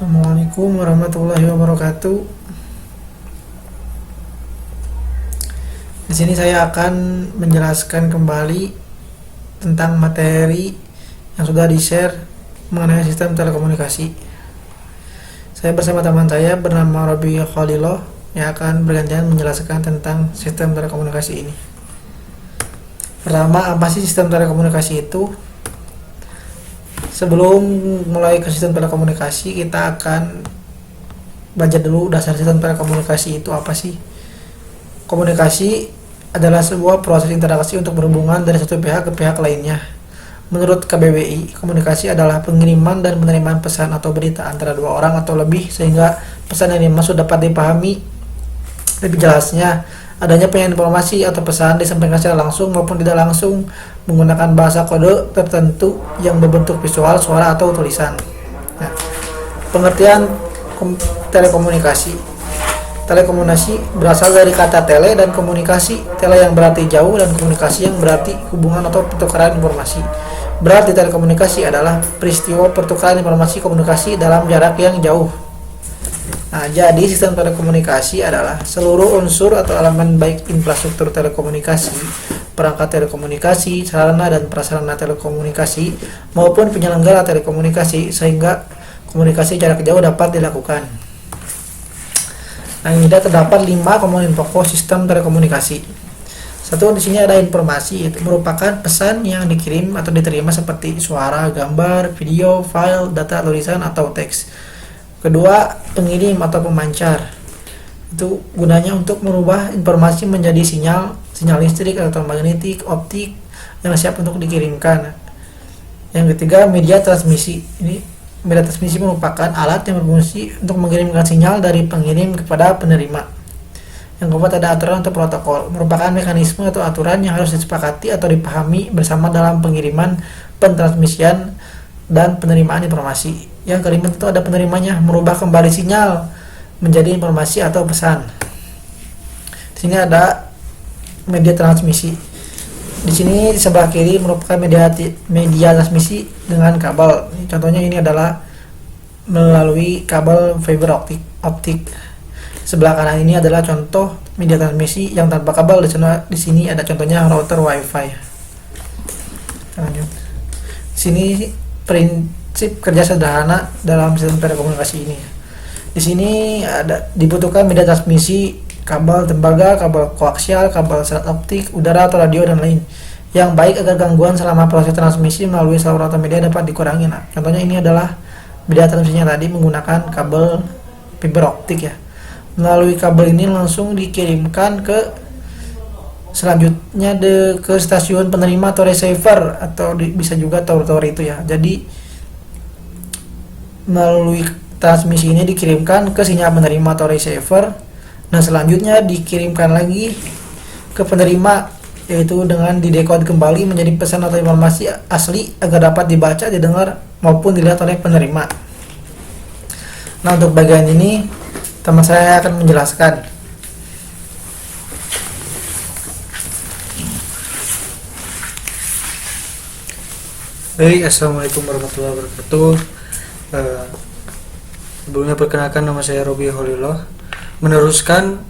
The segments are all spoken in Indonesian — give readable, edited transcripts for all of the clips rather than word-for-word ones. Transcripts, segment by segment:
Assalamualaikum warahmatullahi wabarakatuh. Di sini saya akan menjelaskan kembali tentang materi yang sudah di-share mengenai sistem telekomunikasi. Saya bersama teman saya bernama Robi Khalilo yang akan bergantian menjelaskan tentang sistem telekomunikasi ini. Pertama, apa sih sistem telekomunikasi itu? Sebelum mulai ke sistem telekomunikasi, kita akan belajar dulu dasar sistem telekomunikasi itu apa sih. Komunikasi adalah sebuah proses interaksi untuk berhubungan dari satu pihak ke pihak lainnya. Menurut KBBI, komunikasi adalah pengiriman dan penerimaan pesan atau berita antara dua orang atau lebih sehingga pesan yang dimaksud dapat dipahami lebih jelasnya. Adanya penyampaian informasi atau pesan disampaikan secara langsung maupun tidak langsung menggunakan bahasa kode tertentu yang berbentuk visual, suara, atau tulisan. Nah, pengertian telekomunikasi. Telekomunikasi berasal dari kata tele dan komunikasi. Tele yang berarti jauh dan komunikasi yang berarti hubungan atau pertukaran informasi. Berarti telekomunikasi adalah peristiwa pertukaran informasi komunikasi dalam jarak yang jauh. Nah, jadi sistem telekomunikasi adalah seluruh unsur atau elemen baik infrastruktur telekomunikasi, perangkat telekomunikasi, sarana dan prasarana telekomunikasi, maupun penyelenggara telekomunikasi sehingga komunikasi jarak jauh dapat dilakukan. Nah, ini terdapat 5 komponen pokok sistem telekomunikasi. Satu, di sini ada informasi, itu merupakan pesan yang dikirim atau diterima seperti suara, gambar, video, file, data tulisan atau teks. Kedua, pengirim atau pemancar. Itu gunanya untuk merubah informasi menjadi sinyal listrik, elektromagnetik, optik yang siap untuk dikirimkan. Yang ketiga, media transmisi. Ini media transmisi merupakan alat yang berfungsi untuk mengirimkan sinyal dari pengirim kepada penerima. Yang keempat, ada aturan atau protokol. Merupakan mekanisme atau aturan yang harus disepakati atau dipahami bersama dalam pengiriman, pentransmisian, dan penerimaan informasi. Yang kelima itu ada penerimanya, merubah kembali sinyal menjadi informasi atau pesan. Di sini ada media transmisi. Di sini di sebelah kiri merupakan media transmisi dengan kabel. Contohnya ini adalah melalui kabel fiber optik. Sebelah kanan ini adalah contoh media transmisi yang tanpa kabel. Di sini ada contohnya router WiFi. Lanjut. Di sini prinsip kerja sederhana dalam sistem telekomunikasi ini. Di sini dibutuhkan media transmisi, kabel tembaga, kabel koaksial, kabel serat optik, udara atau radio dan lain yang baik agar gangguan selama proses transmisi melalui saluran atau media dapat dikurangi. Nah, contohnya ini adalah media transmisinya tadi menggunakan kabel fiber optik ya. Melalui kabel ini langsung dikirimkan ke selanjutnya ke stasiun penerima atau receiver atau bisa juga tower-tower itu ya. Jadi melalui transmisi ini dikirimkan ke sinyal penerima atau receiver. Nah, selanjutnya dikirimkan lagi ke penerima, yaitu dengan didekode kembali menjadi pesan atau informasi asli agar dapat dibaca, didengar maupun dilihat oleh penerima. Nah, untuk bagian ini teman saya akan menjelaskan. Baik, assalamualaikum warahmatullahi wabarakatuh. Sebelumnya perkenalkan, nama saya Robi Khalilo. Meneruskan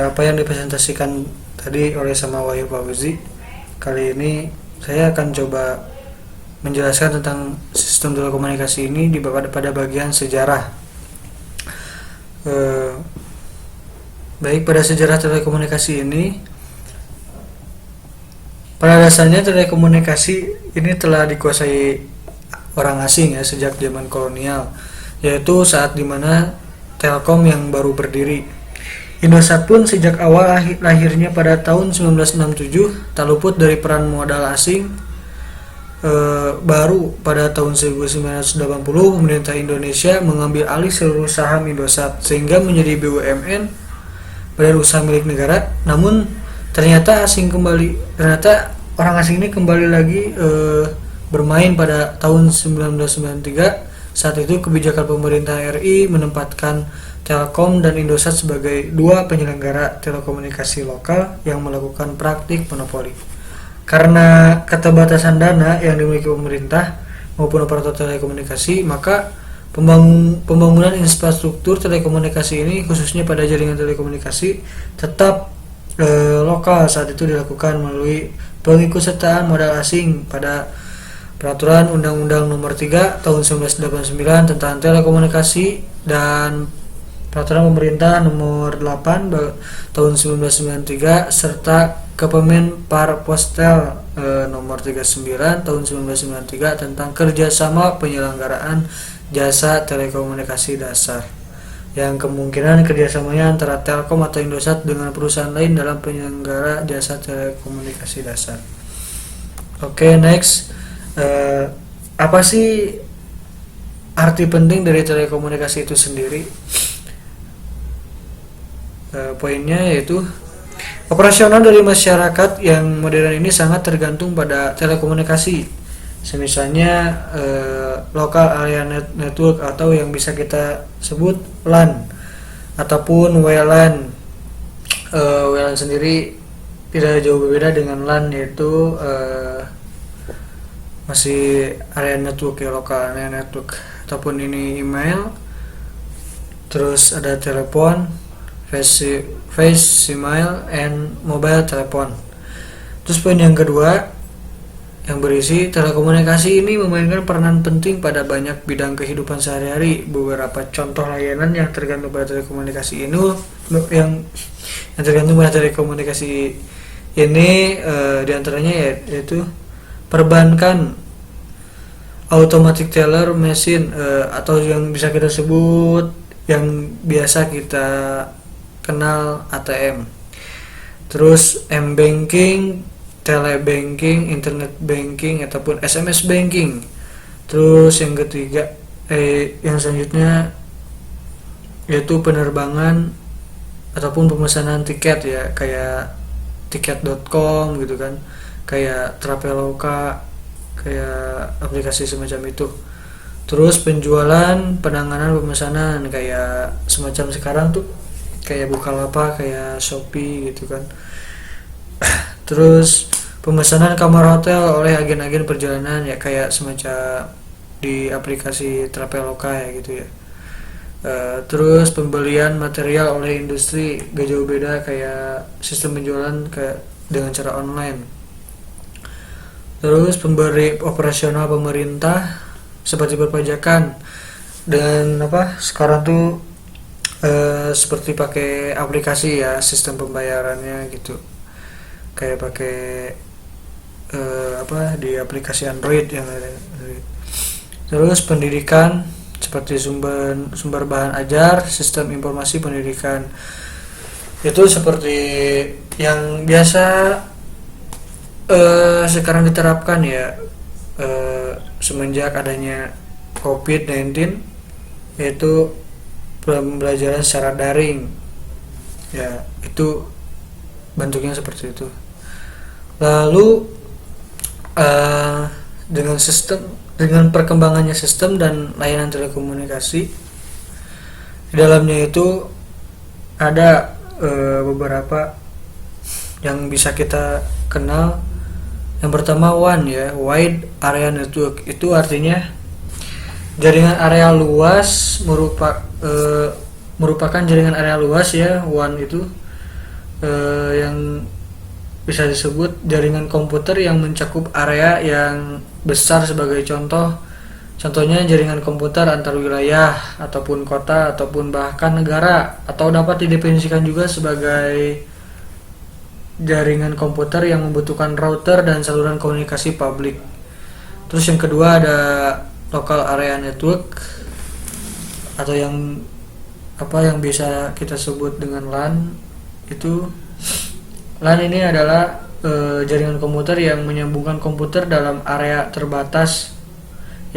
apa yang dipresentasikan tadi oleh sama Wahyu Fauzi, kali ini saya akan coba menjelaskan tentang sistem telekomunikasi ini pada bagian sejarah. Baik, pada sejarah telekomunikasi ini, pada dasarnya telekomunikasi ini telah dikuasai orang asing ya sejak zaman kolonial, yaitu saat dimana Telkom yang baru berdiri. Indosat pun sejak awal lahirnya pada tahun 1967 tak luput dari peran modal asing. Baru pada tahun 1980 pemerintah Indonesia mengambil alih seluruh saham Indosat sehingga menjadi BUMN, badan usaha milik negara. Namun ternyata orang asing ini kembali lagi bermain pada tahun 1993. Saat itu kebijakan pemerintah RI menempatkan Telkom dan Indosat sebagai dua penyelenggara telekomunikasi lokal yang melakukan praktik monopoli. Karena keterbatasan dana yang dimiliki pemerintah maupun operator telekomunikasi, maka Pembangunan infrastruktur telekomunikasi ini khususnya pada jaringan telekomunikasi tetap lokal saat itu dilakukan melalui pengikutsertaan modal asing pada Peraturan Undang-Undang Nomor 3 Tahun 1989 tentang Telekomunikasi dan Peraturan Pemerintah Nomor 8 Tahun 1993 serta Kepermen Parpostel Nomor 39 Tahun 1993 tentang kerjasama penyelenggaraan jasa telekomunikasi dasar, yang kemungkinan kerjasamanya antara Telkom atau Indosat dengan perusahaan lain dalam penyelenggara jasa telekomunikasi dasar. Oke, next. Apa sih arti penting dari telekomunikasi itu sendiri? Poinnya yaitu operasional dari masyarakat yang modern ini sangat tergantung pada telekomunikasi. Semisalnya local area network atau yang bisa kita sebut LAN ataupun WLAN. WLAN sendiri tidak jauh berbeda dengan LAN, yaitu masih area network ya, lokal area network, ataupun ini email, terus ada telepon, face email, and mobile telepon. Terus poin yang kedua yang berisi telekomunikasi ini memainkan peranan penting pada banyak bidang kehidupan sehari-hari. Beberapa contoh layanan yang tergantung pada telekomunikasi ini yang tergantung pada telekomunikasi ini diantaranya yaitu perbankan, automatic teller machine atau yang bisa kita sebut yang biasa kita kenal ATM. Terus m-banking, telebanking, internet banking ataupun SMS banking. Terus yang ketiga yang selanjutnya yaitu penerbangan ataupun pemesanan tiket ya, kayak tiket.com gitu kan, kayak Traveloka, kayak aplikasi semacam itu. Terus penjualan, penanganan pemesanan kayak semacam sekarang tuh kayak Bukalapak, kayak Shopee gitu kan. Terus pemesanan kamar hotel oleh agen-agen perjalanan ya, kayak semacam di aplikasi Traveloka ya gitu ya. Terus pembelian material oleh industri gak jauh beda, kayak sistem penjualan kayak dengan cara online. Terus pemberi operasional pemerintah seperti perpajakan dan sekarang tuh seperti pakai aplikasi ya, sistem pembayarannya gitu, kayak pakai di aplikasi Android yang ada. Terus pendidikan seperti sumber bahan ajar, sistem informasi pendidikan itu seperti yang biasa sekarang diterapkan ya semenjak adanya COVID-19, yaitu pembelajaran secara daring ya, itu bentuknya seperti itu. Lalu dengan perkembangannya sistem dan layanan telekomunikasi, di dalamnya itu ada beberapa yang bisa kita kenal. Yang pertama WAN ya, Wide Area Network. Itu artinya jaringan area luas, merupakan jaringan area luas ya. WAN itu yang bisa disebut jaringan komputer yang mencakup area yang besar. Sebagai contohnya jaringan komputer antar wilayah ataupun kota ataupun bahkan negara, atau dapat didefinisikan juga sebagai jaringan komputer yang membutuhkan router dan saluran komunikasi publik. Terus yang kedua ada local area network atau yang bisa kita sebut dengan LAN. Itu LAN ini adalah jaringan komputer yang menyambungkan komputer dalam area terbatas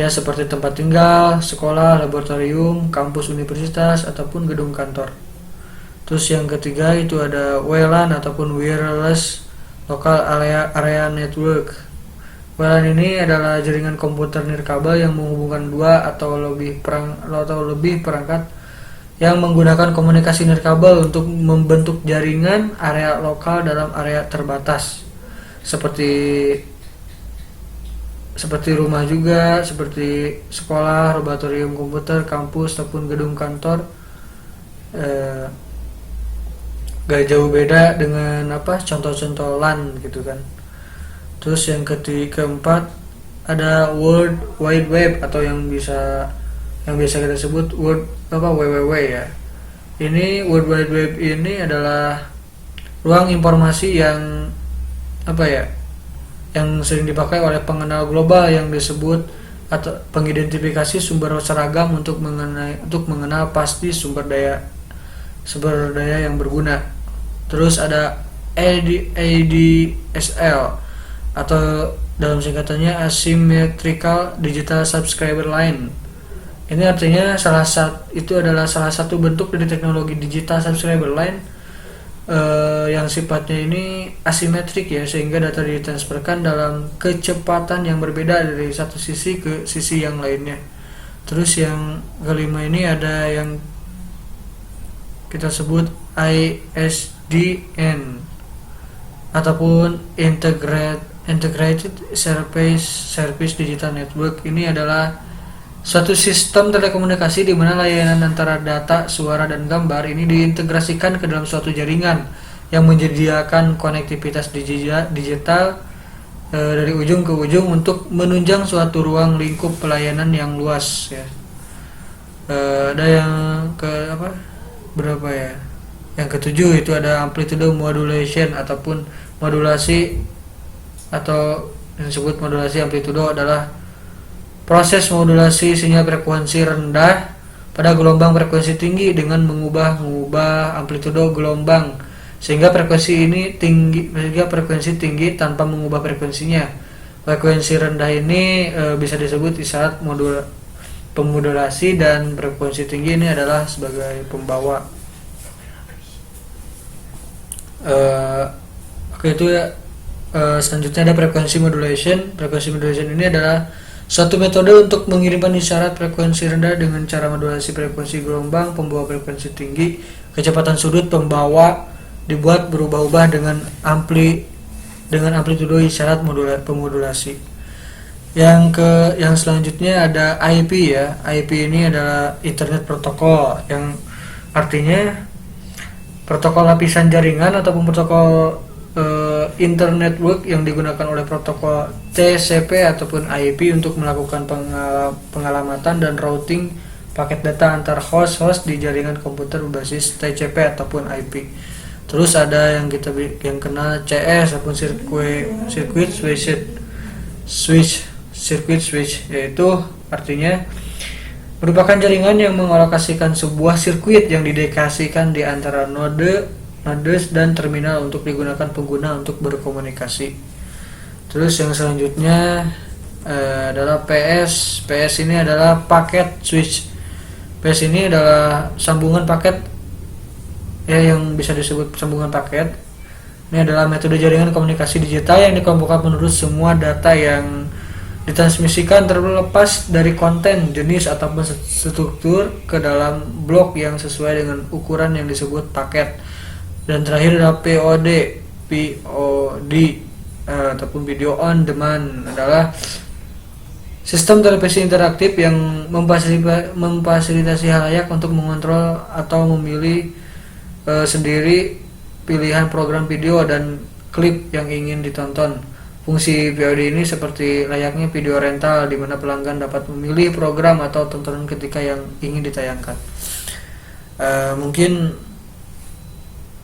ya, seperti tempat tinggal, sekolah, laboratorium, kampus universitas ataupun gedung kantor. Terus yang ketiga itu ada WLAN ataupun wireless local area network. WLAN ini adalah jaringan komputer nirkabel yang menghubungkan dua atau lebih perangkat yang menggunakan komunikasi nirkabel untuk membentuk jaringan area lokal dalam area terbatas, seperti seperti rumah juga, seperti sekolah, laboratorium komputer, kampus ataupun gedung kantor. Gak jauh beda dengan contoh-contoh LAN gitu kan. Terus yang keempat ada World Wide Web atau yang biasa kita sebut WWW ya. Ini World Wide Web ini adalah ruang informasi yang yang sering dipakai oleh pengenal global yang disebut atau pengidentifikasi sumber seragam untuk mengenal pasti sumber daya yang berguna. Terus ada ADSL atau dalam singkatannya Asymmetrical Digital Subscriber Line. Ini artinya adalah salah satu bentuk dari teknologi digital subscriber line yang sifatnya ini asimetrik ya, sehingga data ditransferkan dalam kecepatan yang berbeda dari satu sisi ke sisi yang lainnya. Terus yang kelima ini ada yang kita sebut ISDN ataupun Integrated Service Digital Network. Ini adalah suatu sistem telekomunikasi di mana layanan antara data, suara, dan gambar ini diintegrasikan ke dalam suatu jaringan yang menyediakan konektivitas digital dari ujung ke ujung untuk menunjang suatu ruang lingkup pelayanan yang luas ya. Ada yang yang ketujuh itu ada amplitude modulation ataupun modulasi, atau yang disebut modulasi amplitudo adalah proses modulasi sinyal frekuensi rendah pada gelombang frekuensi tinggi dengan mengubah amplitudo gelombang sehingga frekuensi tinggi tanpa mengubah frekuensinya. Frekuensi rendah ini bisa disebut isyarat pemodulasi, dan frekuensi tinggi ini adalah sebagai pembawa. Itu ya. Selanjutnya ada frekuensi modulation. Frekuensi modulation ini adalah suatu metode untuk mengirimkan isyarat frekuensi rendah dengan cara modulasi frekuensi gelombang pembawa frekuensi tinggi. Kecepatan sudut pembawa dibuat berubah-ubah dengan amplitudo isyarat pemodulasi. Yang selanjutnya ada IP ya. IP ini adalah Internet Protocol, yang artinya protokol lapisan jaringan ataupun protokol Internet Network yang digunakan oleh protokol TCP ataupun IP untuk melakukan pengalamatan dan routing paket data antar host di jaringan komputer berbasis TCP ataupun IP. Terus ada yang kenal CS ataupun circuit switch, yaitu artinya merupakan jaringan yang mengalokasikan sebuah sirkuit yang didedikasikan di antara nodes dan terminal untuk digunakan pengguna untuk berkomunikasi. Terus yang selanjutnya adalah PS. PS ini adalah paket switch. PS ini adalah sambungan paket ya, yang bisa disebut sambungan paket. Ini adalah metode jaringan komunikasi digital yang dikelompokkan menurut semua data yang ditransmisikan terlepas dari konten, jenis ataupun struktur ke dalam blok yang sesuai dengan ukuran yang disebut paket. Dan terakhir adalah POD ataupun video on demand, adalah sistem televisi interaktif yang memfasilitasi halayak untuk mengontrol atau memilih sendiri pilihan program video dan klip yang ingin ditonton. Fungsi VOD ini seperti layaknya video rental di mana pelanggan dapat memilih program atau tontonan ketika yang ingin ditayangkan. Mungkin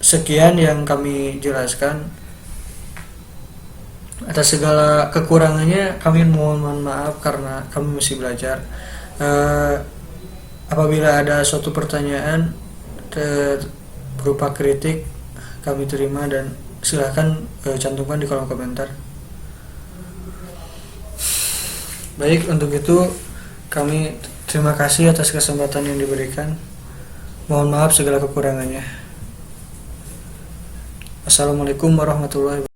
sekian yang kami jelaskan. Atas segala kekurangannya kami mohon maaf karena kami masih belajar. Apabila ada suatu pertanyaan berupa kritik, kami terima dan silahkan cantumkan di kolom komentar. Baik, untuk itu kami terima kasih atas kesempatan yang diberikan. Mohon maaf segala kekurangannya. Assalamualaikum warahmatullahi wabarakatuh.